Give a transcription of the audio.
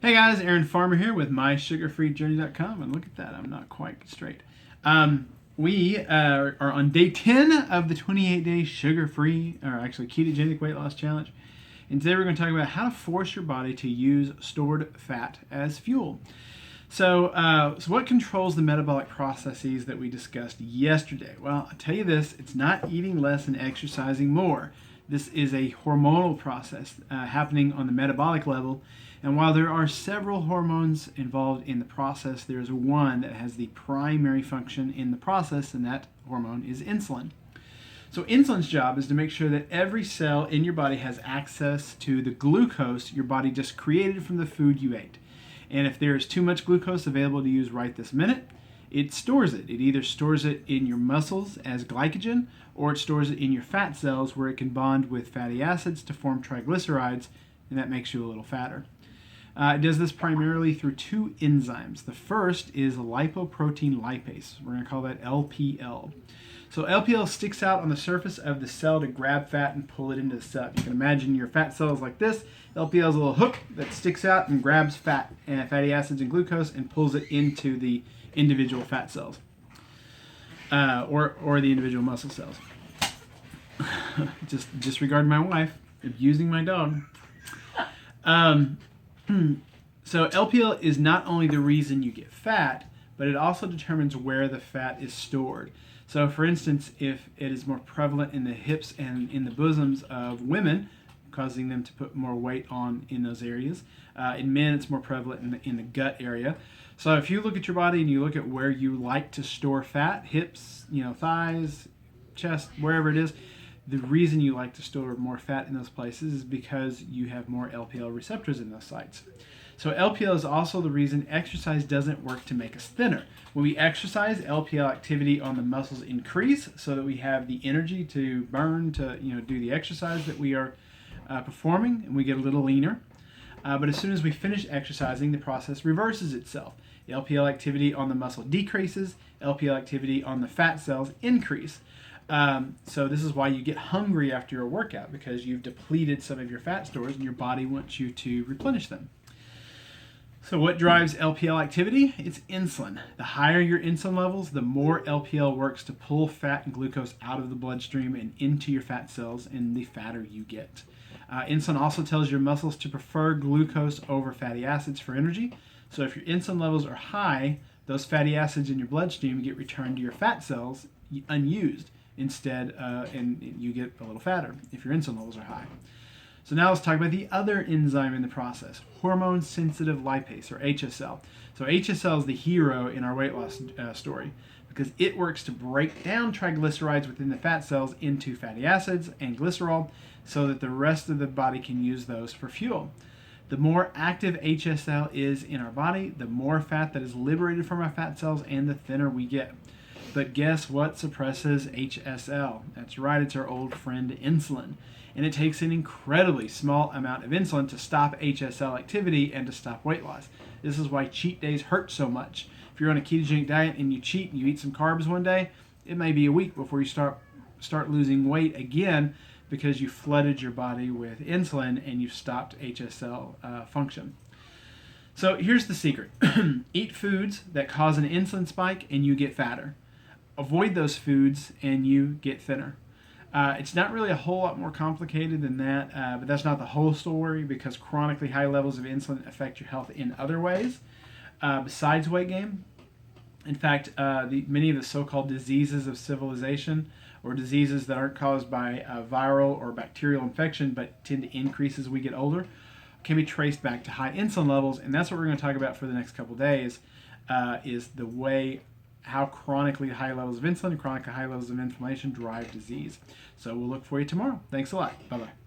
Hey guys, Aaron Farmer here with mysugarfreejourney.com, and look at that, I'm not quite straight. We are on day 10 of the 28-day sugar-free, or actually ketogenic weight loss challenge. And today we're going to talk about how to force your body to use stored fat as fuel. So what controls the metabolic processes that we discussed yesterday? Well, I'll tell you this, it's not eating less and exercising more. This is a hormonal process happening on the metabolic level. And while there are several hormones involved in the process, there is one that has the primary function in the process, and that hormone is insulin. So insulin's job is to make sure that every cell in your body has access to the glucose your body just created from the food you ate. And if there is too much glucose available to use right this minute, it stores it. It either stores it in your muscles as glycogen, or it stores it in your fat cells where it can bond with fatty acids to form triglycerides, and that makes you a little fatter. It does this primarily through two enzymes. The first is lipoprotein lipase. We're going to call that LPL. So LPL sticks out on the surface of the cell to grab fat and pull it into the cell. You can imagine your fat cells like this. LPL is a little hook that sticks out and grabs fat and fatty acids and glucose and pulls it into the individual fat cells or the individual muscle cells. Just disregard my wife abusing my dog. So LPL is not only the reason you get fat, but it also determines where the fat is stored. So for instance, if it is more prevalent in the hips and in the bosoms of women, causing them to put more weight on in those areas. In men, it's more prevalent in the gut area. So if you look at your body and you look at where you like to store fat, hips, thighs, chest, wherever it is, the reason you like to store more fat in those places is because you have more LPL receptors in those sites. So LPL is also the reason exercise doesn't work to make us thinner. When we exercise, LPL activity on the muscles increase so that we have the energy to burn to do the exercise that we are performing, and we get a little leaner. But as soon as we finish exercising, the process reverses itself. The LPL activity on the muscle decreases, LPL activity on the fat cells increase. So this is why you get hungry after your workout, because you've depleted some of your fat stores and your body wants you to replenish them. So what drives LPL activity? It's insulin. The higher your insulin levels, the more LPL works to pull fat and glucose out of the bloodstream and into your fat cells, and the fatter you get. Insulin also tells your muscles to prefer glucose over fatty acids for energy. So if your insulin levels are high, those fatty acids in your bloodstream get returned to your fat cells unused instead, and you get a little fatter if your insulin levels are high. So now let's talk about the other enzyme in the process, hormone-sensitive lipase, or HSL. So HSL is the hero in our weight loss story because it works to break down triglycerides within the fat cells into fatty acids and glycerol so that the rest of the body can use those for fuel. The more active HSL is in our body, the more fat that is liberated from our fat cells and the thinner we get. But guess what suppresses HSL? That's right, it's our old friend insulin. And it takes an incredibly small amount of insulin to stop HSL activity and to stop weight loss. This is why cheat days hurt so much. If you're on a ketogenic diet and you cheat and you eat some carbs one day, it may be a week before you start losing weight again because you flooded your body with insulin and you've stopped HSL function. So here's the secret. Eat foods that cause an insulin spike and you get fatter. Avoid those foods and you get thinner. It's not really a whole lot more complicated than that, but that's not the whole story because chronically high levels of insulin affect your health in other ways besides weight gain. In fact, many of the so-called diseases of civilization, or diseases that aren't caused by viral or bacterial infection but tend to increase as we get older, can be traced back to high insulin levels, and that's what we're going to talk about for the next couple days, is the way how chronically high levels of insulin and chronically high levels of inflammation drive disease. So we'll look for you tomorrow. Thanks a lot. Bye-bye.